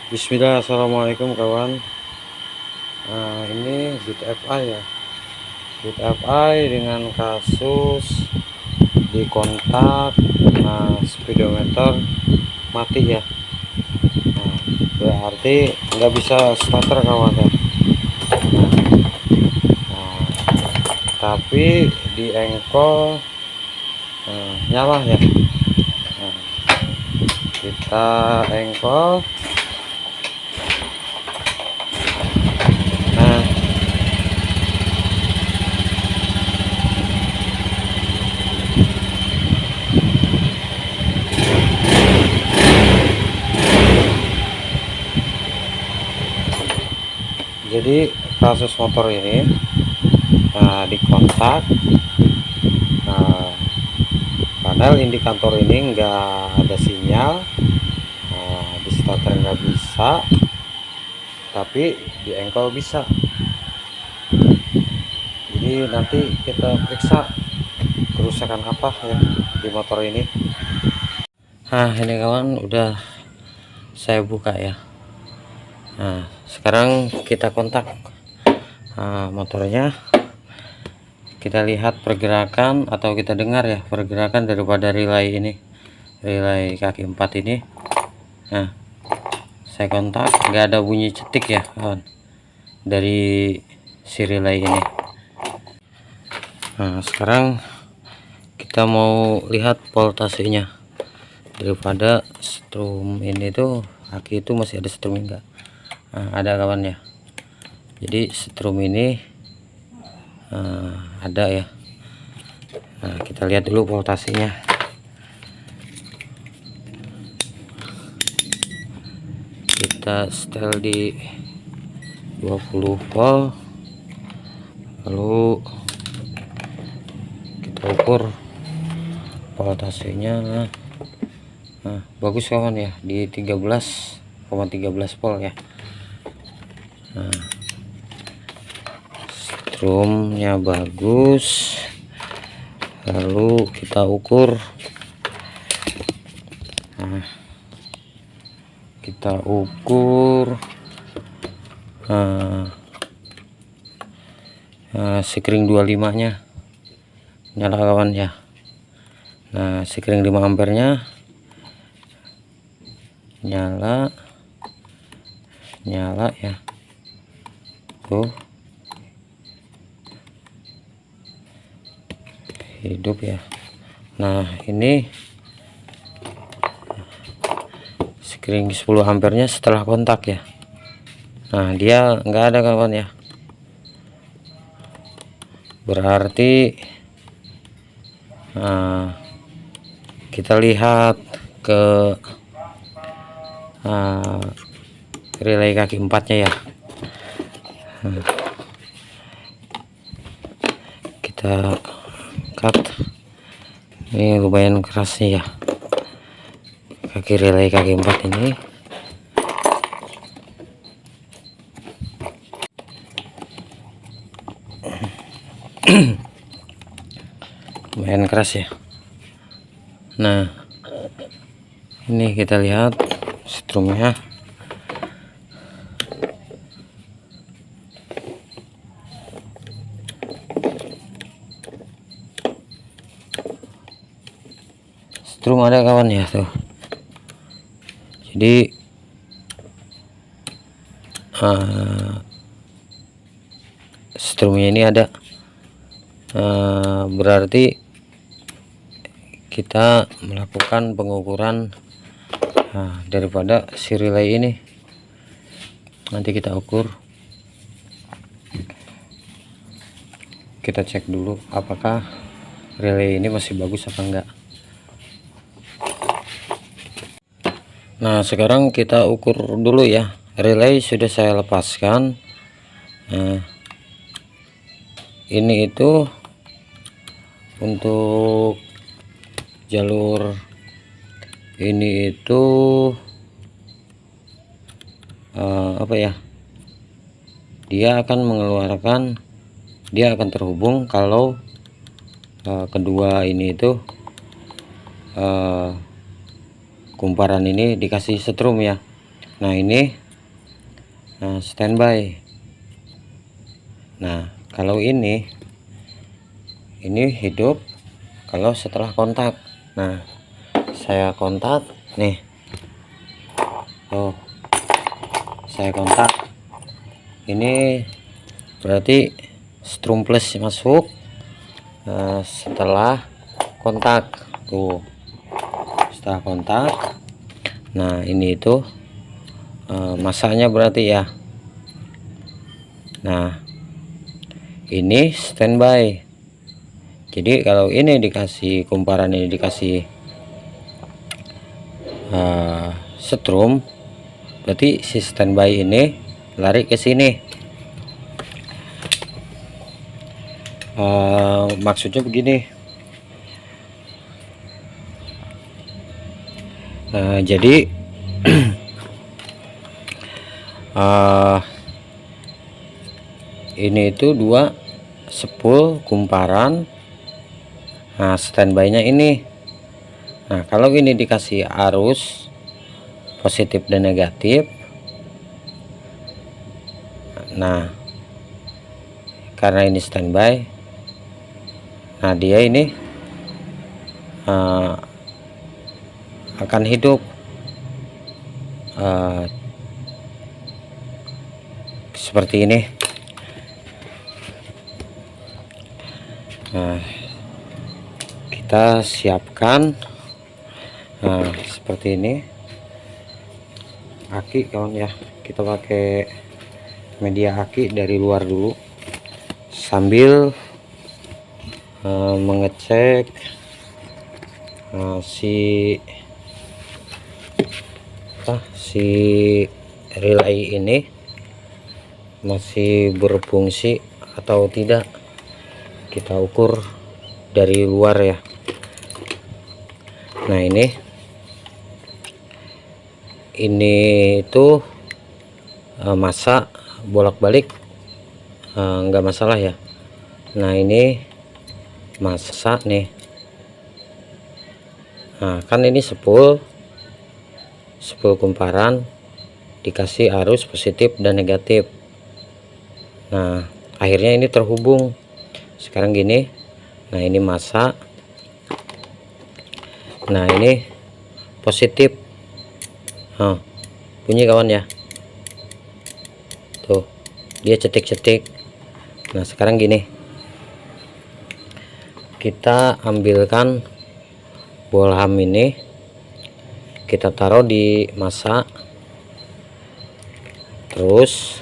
Bismillah, assalamualaikum kawan. Nah, ini Beat FI ya, Beat FI dengan kasus di kontak. Nah, speedometer mati ya. Nah, berarti nggak bisa starter kawan ya. Nah, tapi di engkol nyala ya. Nah, kita engkol. Nah, jadi kasus motor ini dikontak. Nah, panel indikator ini enggak ada sinyal. Nah, di starter nggak bisa, tapi di engkol bisa. Jadi nanti kita periksa kerusakan apa ya di motor ini. Nah, ini kawan udah saya buka ya. Nah, sekarang kita kontak motornya. Kita lihat pergerakan atau kita dengar ya pergerakan daripada relay ini, relay kaki 4 ini. Nah, saya kontak, nggak ada bunyi cetik ya kawan dari si relay ini. Nah, sekarang kita mau lihat voltasenya daripada strum ini tuh, kaki itu masih ada strum enggak. Nah, ada kawan ya, jadi strum ini ada ya. Nah, kita lihat dulu voltasenya. Kita setel di 20 volt, lalu kita ukur voltasenya. Nah, bagus kawan ya, di 13,13 volt ya. Nah, strumnya bagus. Lalu kita ukur. Nah, kita ukur sekring 25 nya nyala kawan ya. Nah, sekring 5 ampernya nyala ya tuh, hidup ya. Nah, ini sekring 10 ampernya setelah kontak ya. Nah, dia nggak ada kawan ya, berarti kita lihat ke relay kaki 4 nya ya. Kita cut, ini lumayan kerasnya ya kaki relay kaki 4 ini. Lumayan keras ya. Nah, ini kita lihat strumnya. Strum ada kawan ya tuh. Jadi strumnya ini ada, berarti kita melakukan pengukuran daripada si relay ini. Nanti kita ukur, kita cek dulu apakah relay ini masih bagus apa enggak. Nah, sekarang kita ukur dulu ya. Relay sudah saya lepaskan. Nah, ini itu untuk jalur ini itu apa ya, dia akan mengeluarkan, dia akan terhubung kalau kedua ini itu kumparan ini dikasih setrum ya. Nah, ini Nah, standby. Nah, kalau ini hidup kalau setelah kontak. Nah, saya kontak nih. Oh, saya kontak. Ini berarti strum plus masuk setelah kontak. Tuh, setelah kontak. Nah, ini itu masanya berarti ya. Nah, ini standby. Jadi kalau ini dikasih kumparan, ini dikasih strum, berarti si standby ini lari ke sini. Maksudnya begini. Jadi ini itu dua spool kumparan. Nah, standby-nya ini. Nah, kalau ini dikasih arus positif dan negatif. Nah, karena ini standby, nah dia ini akan hidup seperti ini. Nah, kita siapkan seperti ini aki kawan ya. Kita pakai media aki dari luar dulu sambil mengecek si relay ini masih berfungsi atau tidak. Kita ukur dari luar ya. Nah, ini itu masa bolak-balik nggak masalah ya. Nah, ini masa nih. Nah, kan ini spool kumparan dikasih arus positif dan negatif. Nah, akhirnya ini terhubung sekarang gini. Nah, ini masa. Nah, ini positif. Bunyi kawan ya. Tuh, dia cetik-cetik. Nah, sekarang gini, kita ambilkan bolham ini, kita taruh di masa, terus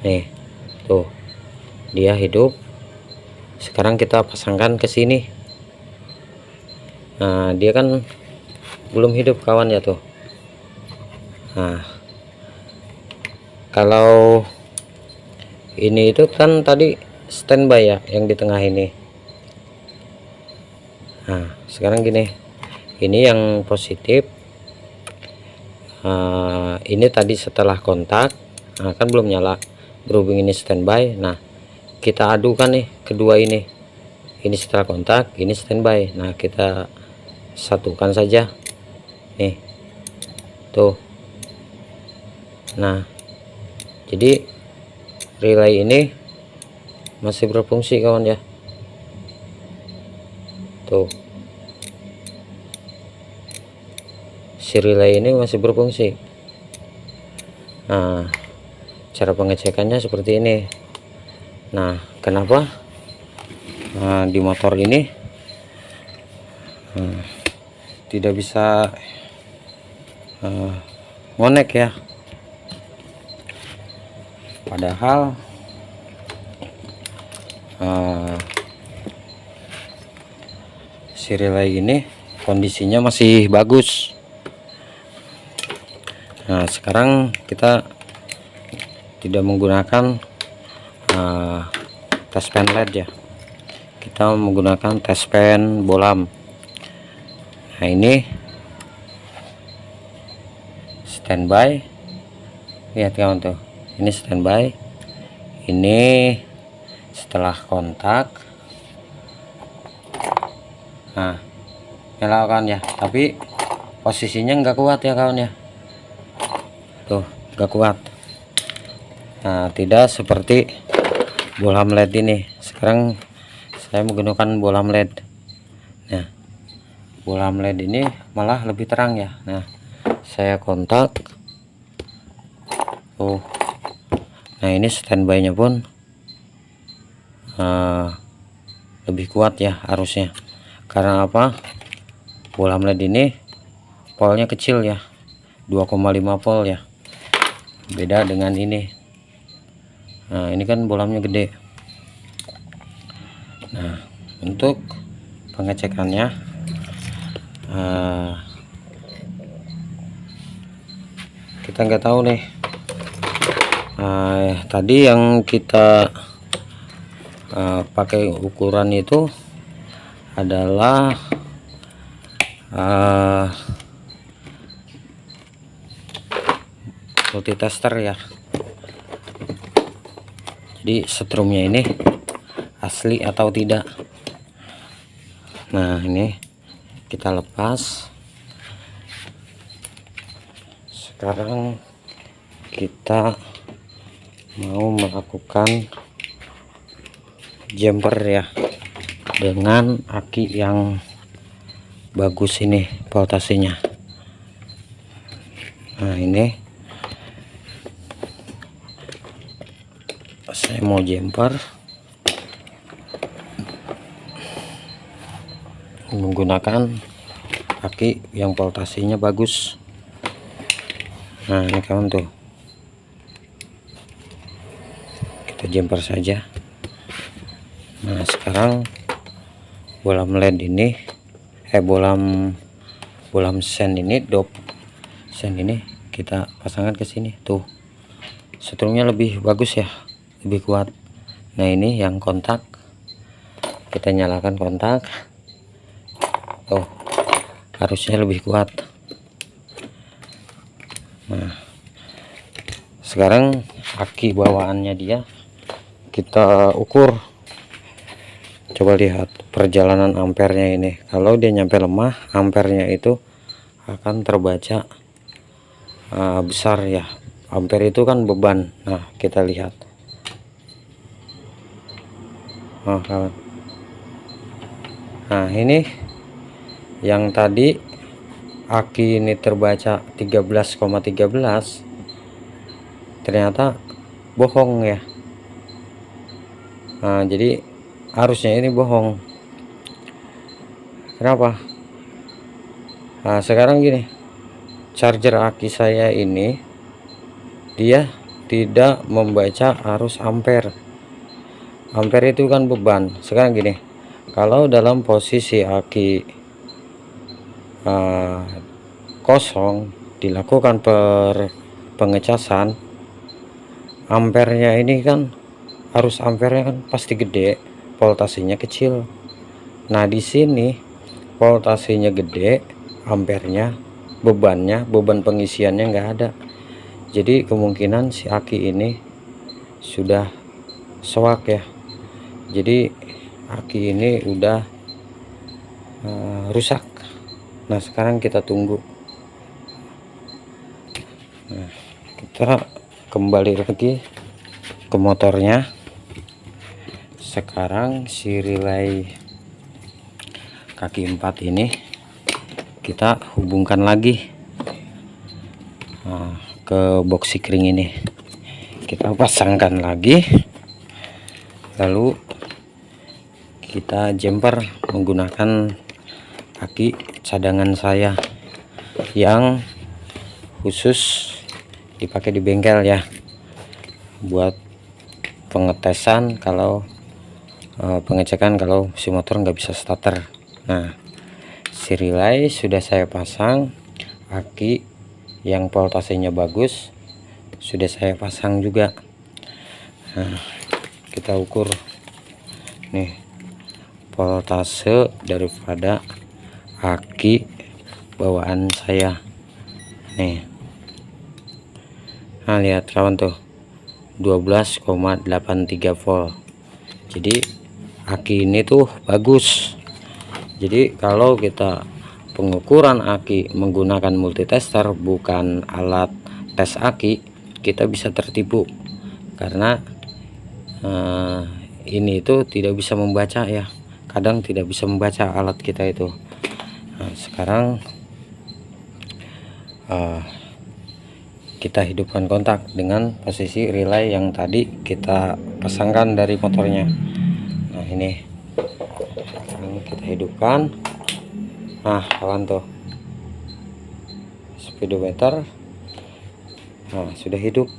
nih tuh dia hidup. Sekarang kita pasangkan ke sini. Nah, dia kan belum hidup kawan ya tuh. Nah, kalau ini itu kan tadi standby ya yang di tengah ini. Nah, sekarang gini, ini yang positif. Ini tadi setelah kontak. Nah, kan belum nyala, berhubung ini standby. Nah, kita adukan nih kedua ini setelah kontak, ini standby. Nah, kita satukan saja nih tuh. Nah, jadi relay ini masih berfungsi kawan ya. Tuh, si relay ini masih berfungsi. Nah, cara pengecekannya seperti ini. Nah, kenapa di motor ini tidak bisa ngonek ya, padahal si relay ini kondisinya masih bagus. Nah, sekarang kita tidak menggunakan tespen LED ya, kita menggunakan tespen bolam. Nah, ini standby, lihat kawan tuh, ini standby, ini setelah kontak. Nah, nyalakan ya, tapi posisinya nggak kuat ya kawan ya, tuh nggak kuat. Nah, tidak seperti bohlam LED ini. Sekarang saya menggunakan bohlam LED. Nah, bohlam LED ini malah lebih terang ya. Nah, saya kontak. Oh, nah ini standby-nya pun lebih kuat ya arusnya. Karena apa? Bohlam LED ini voltnya kecil ya, 2,5 volt ya. Beda dengan ini. Nah, ini kan bohlamnya gede. Nah, untuk pengecekannya kita nggak tahu nih. Tadi yang kita pakai ukuran itu adalah multitester ya. Jadi setrumnya ini asli atau tidak. Nah, ini kita lepas. Sekarang kita mau melakukan jumper ya, dengan aki yang bagus ini voltasenya. Nah, ini saya mau jumper menggunakan aki yang voltasenya bagus. Nah, ini kawan tuh, kita jumper saja. Nah, sekarang bohlam LED ini bohlam sen ini, dop sen ini kita pasangkan ke sini tuh. Setrumnya lebih bagus ya, lebih kuat. Nah, ini yang kontak, kita nyalakan kontak. Oh, harusnya lebih kuat. Nah, sekarang aki bawaannya dia kita ukur. Coba lihat perjalanan ampernya ini. Kalau dia nyampe lemah, ampernya itu akan terbaca besar ya. Ampere itu kan beban. Nah, kita lihat. Oh, kawan. Nah, ini yang tadi aki ini terbaca 13,13, ternyata bohong ya. Nah, jadi harusnya ini bohong. Kenapa? Nah, sekarang gini, charger aki saya ini dia tidak membaca arus ampere. Ampere itu kan beban. Sekarang gini, kalau dalam posisi aki kosong dilakukan pengecasan, ampernya ini kan arus ampernya kan pasti gede, voltasenya kecil. Nah, di sini voltasenya gede, ampernya, beban pengisiannya nggak ada. Jadi kemungkinan si aki ini sudah soak ya. Jadi aki ini udah rusak. Nah, sekarang kita tunggu. Nah, kita kembali lagi ke motornya. Sekarang si relay kaki 4 ini kita hubungkan lagi ke box sikring ini. Kita pasangkan lagi, lalu kita jumper menggunakan kaki cadangan saya yang khusus dipakai di bengkel ya, buat pengetesan kalau pengecekan kalau si motor nggak bisa starter. Nah, si relay sudah saya pasang, aki yang voltasenya bagus sudah saya pasang juga. Nah, kita ukur nih voltase daripada aki bawaan saya nih. Nah, lihat kawan tuh, 12,83 volt. Jadi aki ini tuh bagus. Jadi kalau kita pengukuran aki menggunakan multitester bukan alat tes aki, kita bisa tertipu karena ini itu tidak bisa membaca ya, kadang tidak bisa membaca alat kita itu. Nah, sekarang kita hidupkan kontak dengan posisi relay yang tadi kita pasangkan dari motornya. Nah ini kita hidupkan. Nah kawan tuh speedometer, nah sudah hidup.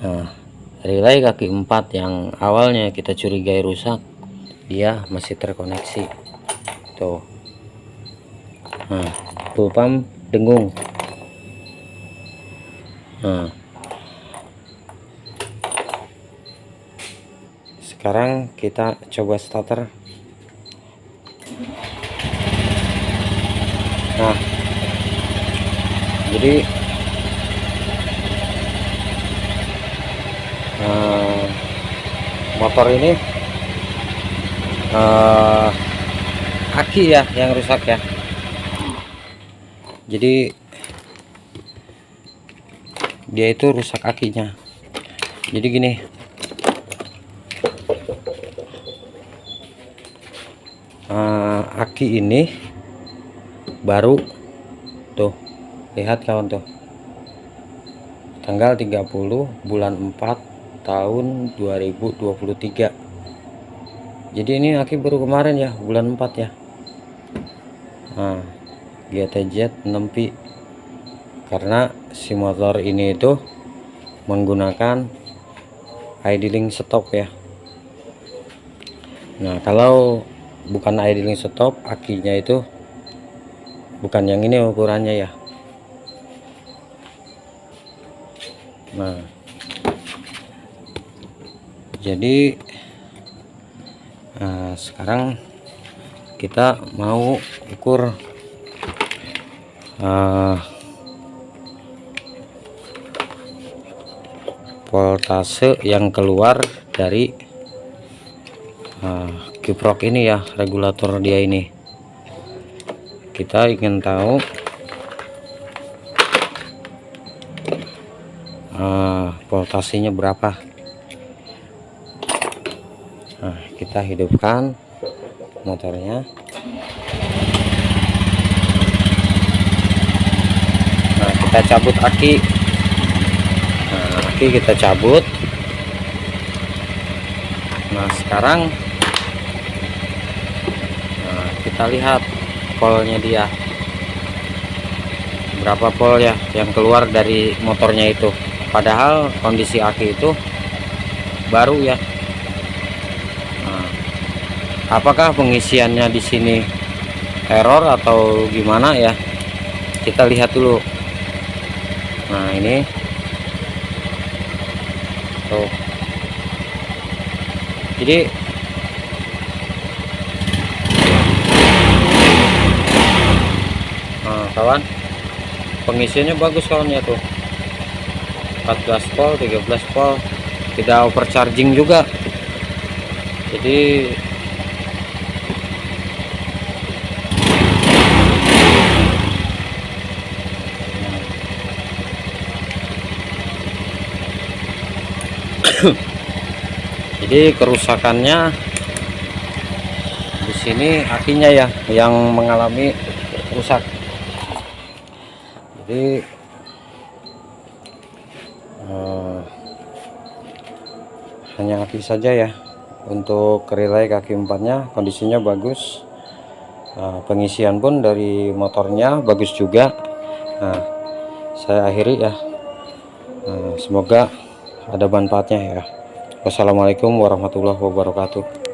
Nah relay kaki 4 yang awalnya kita curigai rusak, dia masih terkoneksi tuh. Nah full pump dengung. Nah sekarang kita coba starter. Nah jadi motor ini aki ya yang rusak ya. Jadi dia itu rusak akinya. Jadi gini, aki ini baru tuh, lihat kawan tuh, tanggal 30 bulan 4 tahun 2023. Jadi ini aki baru kemarin ya, bulan 4 ya. Nah GTZ 6P, karena si motor ini itu menggunakan idling stop ya. Nah kalau bukan idling stop, akinya itu bukan yang ini ukurannya ya. Nah jadi sekarang kita mau ukur voltase yang keluar dari kiprok ini ya, regulator dia ini. Kita ingin tahu voltasenya berapa. Nah kita hidupkan motornya. Nah kita cabut aki. Nah aki kita cabut. Nah sekarang kita lihat polnya dia berapa pol ya yang keluar dari motornya itu, padahal kondisi aki itu baru ya. Nah, apakah pengisiannya di sini error atau gimana ya, kita lihat dulu. Nah ini tuh, jadi kawan, pengisiannya bagus kawan ya tuh, 14 volt 13 volt, tidak overcharging juga. Jadi kerusakannya di sini akinya ya yang mengalami rusak. Jadi hanya aki saja ya. Untuk relay kaki 4-nya kondisinya bagus. Pengisian pun dari motornya bagus juga. Nah, saya akhiri ya. Semoga ada manfaatnya ya. Wassalamualaikum warahmatullahi wabarakatuh.